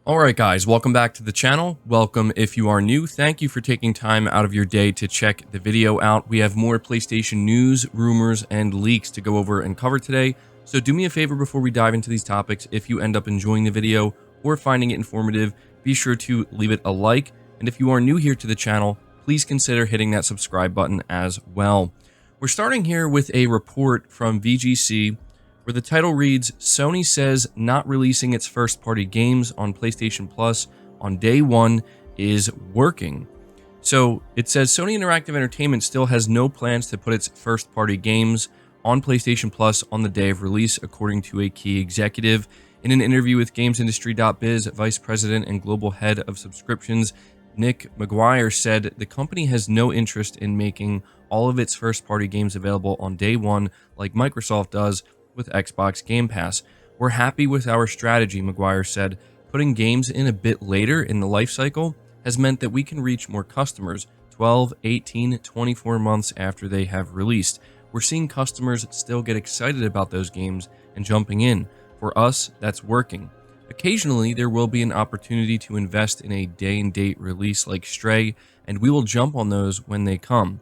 Alright guys, welcome back to the channel. Welcome if you are new. Thank you for taking time out of your day to check the video out. We have more PlayStation news, rumors, and leaks to go over and cover today. So do me a favor before we dive into these topics. If you end up enjoying the video or finding it informative, be sure to leave it a like. And if you are new here to the channel, please consider hitting that subscribe button as well. We're starting here with a report from VGC where the title reads, Sony says not releasing its first-party games on PlayStation Plus on day one is working. So it says Sony Interactive Entertainment still has no plans to put its first-party games on PlayStation Plus on the day of release, according to a key executive. In an interview with GamesIndustry.biz, Vice President and Global Head of Subscriptions Nick McGuire said the company has no interest in making all of its first-party games available on day one like Microsoft does with Xbox Game Pass. We're happy with our strategy, McGuire said. Putting games in a bit later in the life cycle has meant that we can reach more customers 12, 18, 24 months after they have released. We're seeing customers still get excited about those games and jumping in. For us, that's working. Occasionally, there will be an opportunity to invest in a day-and-date release like Stray, and we will jump on those when they come.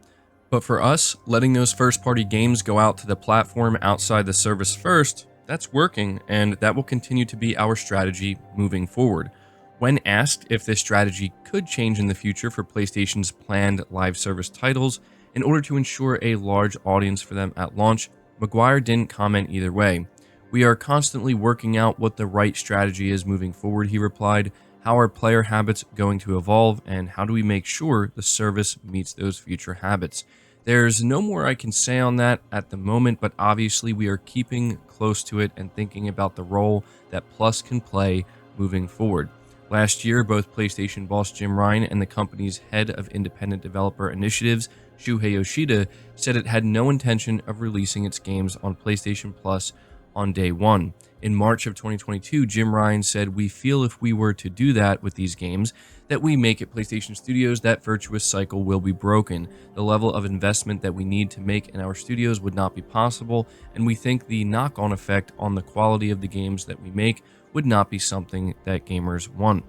But for us, letting those first-party games go out to the platform outside the service first, that's working, and that will continue to be our strategy moving forward. When asked if this strategy could change in the future for PlayStation's planned live service titles in order to ensure a large audience for them at launch, McGuire didn't comment either way. We are constantly working out what the right strategy is moving forward, he replied. How are player habits going to evolve, and how do we make sure the service meets those future habits? There's no more I can say on that at the moment, but obviously we are keeping close to it and thinking about the role that Plus can play moving forward. Last year, both PlayStation boss Jim Ryan and the company's head of independent developer initiatives, Shuhei Yoshida, said it had no intention of releasing its games on PlayStation Plus on day one. In March of 2022, Jim Ryan said, we feel if we were to do that with these games that we make at PlayStation Studios, that virtuous cycle will be broken. The level of investment that we need to make in our studios would not be possible, and we think the knock-on effect on the quality of the games that we make would not be something that gamers want.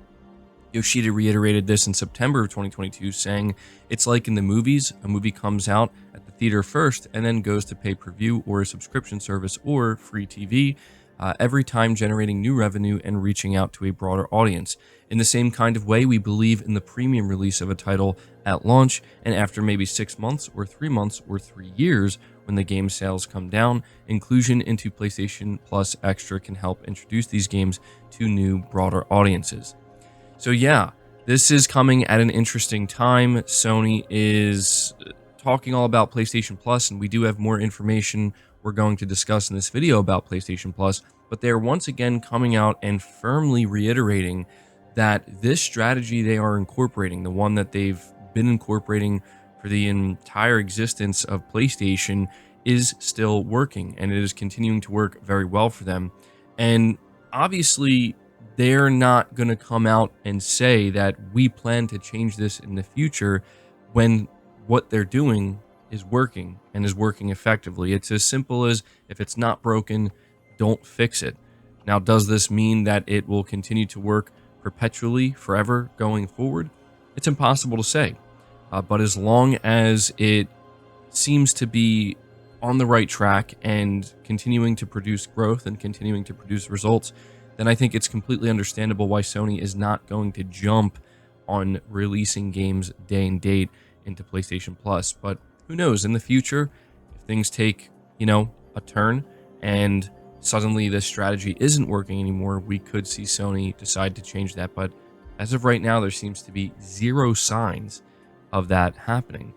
Yoshida reiterated this in September of 2022, saying, it's like in the movies, a movie comes out at the theater first and then goes to pay-per-view or a subscription service or free TV, every time generating new revenue and reaching out to a broader audience. In the same kind of way, we believe in the premium release of a title at launch, and after maybe 6 months or 3 months or 3 years, when the game sales come down, inclusion into PlayStation Plus Extra can help introduce these games to new, broader audiences. So yeah, this is coming at an interesting time. Sony is talking all about PlayStation Plus, and we do have more information we're going to discuss in this video about PlayStation Plus, but they're once again coming out and firmly reiterating that this strategy they are incorporating, the one that they've been incorporating for the entire existence of PlayStation, is still working, and it is continuing to work very well for them. And obviously, they're not going to come out and say that we plan to change this in the future when what they're doing is working and is working effectively. It's as simple as, if it's not broken, don't fix it. Now, does this mean that it will continue to work perpetually, forever, going forward? It's impossible to say. But as long as it seems to be on the right track and continuing to produce growth and continuing to produce results, then I think it's completely understandable why Sony is not going to jump on releasing games day and date into PlayStation Plus. But who knows, in the future, if things take, a turn and suddenly this strategy isn't working anymore, we could see Sony decide to change that. But as of right now, there seems to be zero signs of that happening.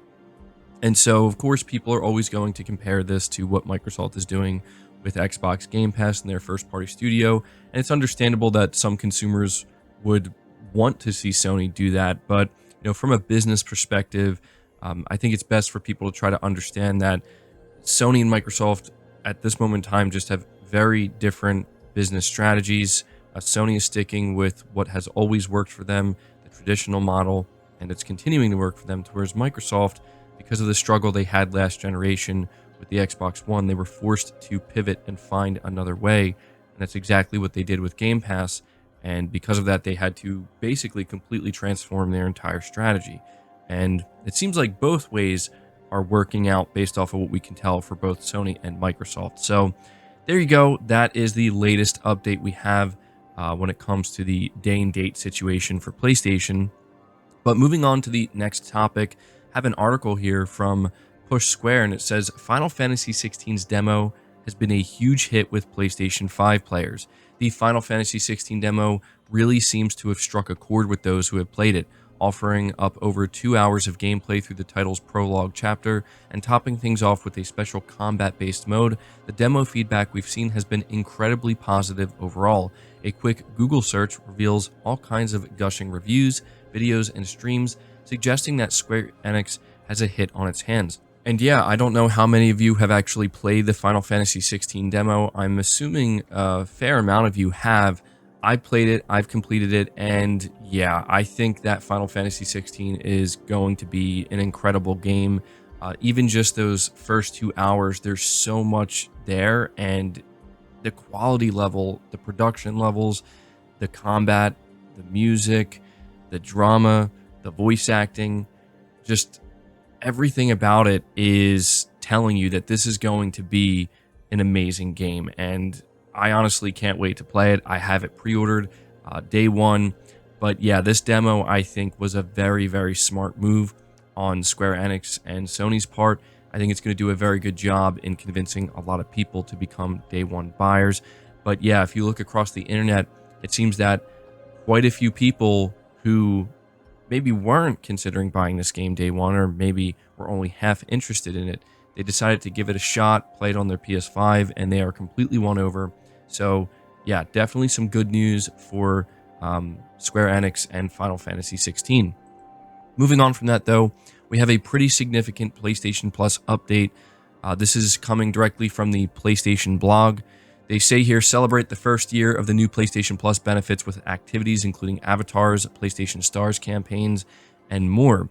And so, of course, people are always going to compare this to what Microsoft is doing with Xbox Game Pass and their first-party studio. And it's understandable that some consumers would want to see Sony do that. But, from a business perspective, I think it's best for people to try to understand that Sony and Microsoft at this moment in time just have very different business strategies. Sony is sticking with what has always worked for them, the traditional model, and it's continuing to work for them, whereas Microsoft, because of the struggle they had last generation with the Xbox One, they were forced to pivot and find another way, and that's exactly what they did with Game Pass, And because of that, they had to basically completely transform their entire strategy. And it seems like both ways are working out based off of what we can tell for both Sony and Microsoft. So there you go. That is the latest update we have when it comes to the day and date situation for PlayStation. But moving on to the next topic, I have an article here from Push Square, and it says Final Fantasy XVI's demo has been a huge hit with PlayStation 5 players. The Final Fantasy XVI demo really seems to have struck a chord with those who have played it, offering up over 2 hours of gameplay through the title's prologue chapter and topping things off with a special combat-based mode. The demo feedback we've seen has been incredibly positive overall. A quick Google search reveals all kinds of gushing reviews, videos, and streams, suggesting that Square Enix has a hit on its hands. And yeah, I don't know how many of you have actually played the Final Fantasy XVI demo. I'm assuming a fair amount of you have. I played it, I've completed it, and yeah, I think that Final Fantasy XVI is going to be an incredible game. Even just those first 2 hours, there's so much there, and the quality level, the production levels, the combat, the music, the drama, the voice acting, just everything about it is telling you that this is going to be an amazing game. And I honestly can't wait to play it. I have it pre-ordered day one. But yeah, this demo I think was a very, very smart move on Square Enix and Sony's part. I think it's going to do a very good job in convincing a lot of people to become day one buyers. But yeah, if you look across the internet, it seems that quite a few people who maybe weren't considering buying this game day one, or maybe were only half interested in it, they decided to give it a shot, play it on their PS5, and they are completely won over. So yeah, definitely some good news for Square Enix and Final Fantasy XVI. Moving on from that though, we have a pretty significant PlayStation Plus update. This is coming directly from the PlayStation blog. They say here, celebrate the first year of the new PlayStation Plus benefits with activities including avatars, PlayStation Stars campaigns, and more.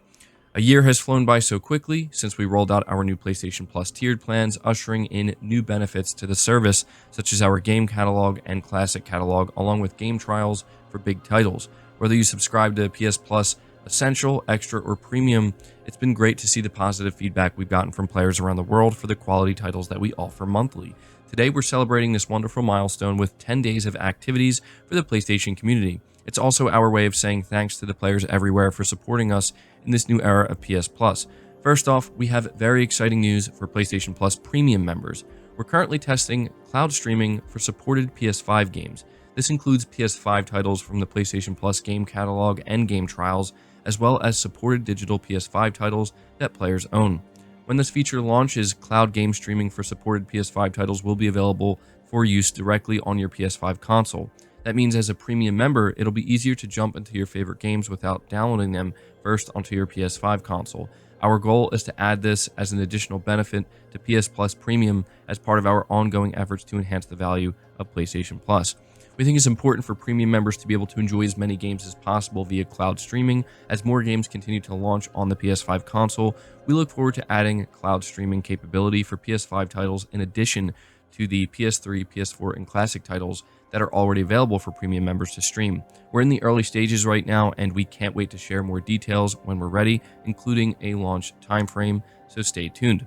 A year has flown by so quickly since we rolled out our new PlayStation Plus tiered plans, ushering in new benefits to the service, such as our game catalog and classic catalog, along with game trials for big titles. Whether you subscribe to PS Plus Essential, Extra, or Premium, it's been great to see the positive feedback we've gotten from players around the world for the quality titles that we offer monthly. Today, we're celebrating this wonderful milestone with 10 days of activities for the PlayStation community. It's also our way of saying thanks to the players everywhere for supporting us in this new era of PS Plus. First off, we have very exciting news for PlayStation Plus Premium members. We're currently testing cloud streaming for supported PS5 games. This includes PS5 titles from the PlayStation Plus game catalog and game trials, as well as supported digital PS5 titles that players own. When this feature launches, cloud game streaming for supported PS5 titles will be available for use directly on your PS5 console. That means as a premium member, it'll be easier to jump into your favorite games without downloading them first onto your PS5 console. Our goal is to add this as an additional benefit to PS Plus Premium as part of our ongoing efforts to enhance the value of PlayStation Plus. We think it's important for premium members to be able to enjoy as many games as possible via cloud streaming. As more games continue to launch on the PS5 console, we look forward to adding cloud streaming capability for PS5 titles in addition to the PS3, PS4, and classic titles that are already available for premium members to stream. We're in the early stages right now, and we can't wait to share more details when we're ready, including a launch timeframe, so stay tuned.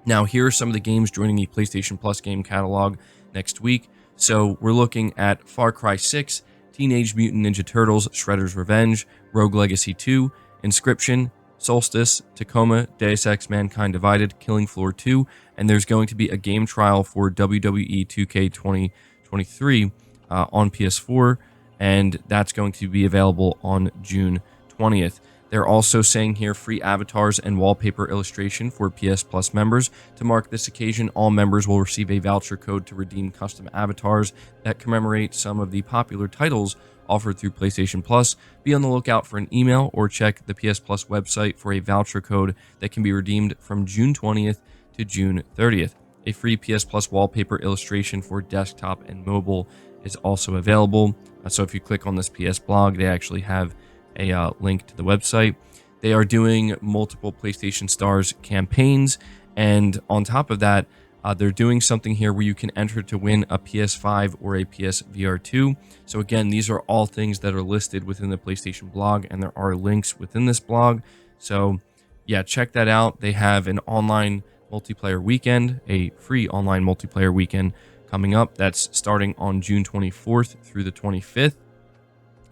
Now, here are some of the games joining the PlayStation Plus game catalog next week. So we're looking at Far Cry 6, Teenage Mutant Ninja Turtles, Shredder's Revenge, Rogue Legacy 2, Inscription, Solstice, Tacoma, Deus Ex Mankind Divided, Killing Floor 2, and there's going to be a game trial for WWE 2K 2023 on PS4, and that's going to be available on June 20th. They're also saying here free avatars and wallpaper illustration for PS Plus members. To mark this occasion, all members will receive a voucher code to redeem custom avatars that commemorate some of the popular titles offered through PlayStation Plus. Be on the lookout for an email or check the PS Plus website for a voucher code that can be redeemed from June 20th to June 30th. A free PS Plus wallpaper illustration for desktop and mobile is also available. So if you click on this PS blog, they actually have a link to the website. They are doing multiple PlayStation Stars campaigns, and on top of that, They're doing something here where you can enter to win a PS5 or a PSVR 2. So again, these are all things that are listed within the PlayStation blog, and there are links within this blog. So yeah, check that out. They have an online multiplayer weekend, a free online multiplayer weekend coming up. That's starting on June 24th through the 25th.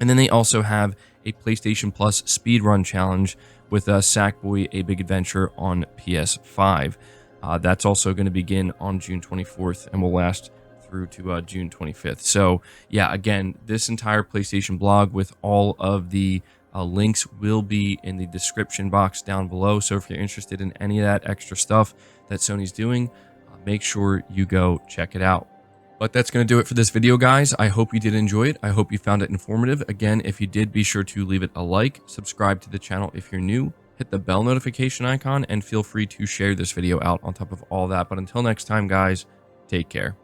And then they also have a PlayStation Plus speedrun challenge with Sackboy: A Big Adventure on PS5. That's also going to begin on June 24th and will last through to June 25th. So yeah, again, this entire PlayStation blog with all of the links will be in the description box down below. So if you're interested in any of that extra stuff that Sony's doing, make sure you go check it out. But that's going to do it for this video, guys. I hope you did enjoy it. I hope you found it informative. Again, if you did, be sure to leave it a like, subscribe to the channel if you're new, hit the bell notification icon, and feel free to share this video out on top of all that. But until next time, guys, take care.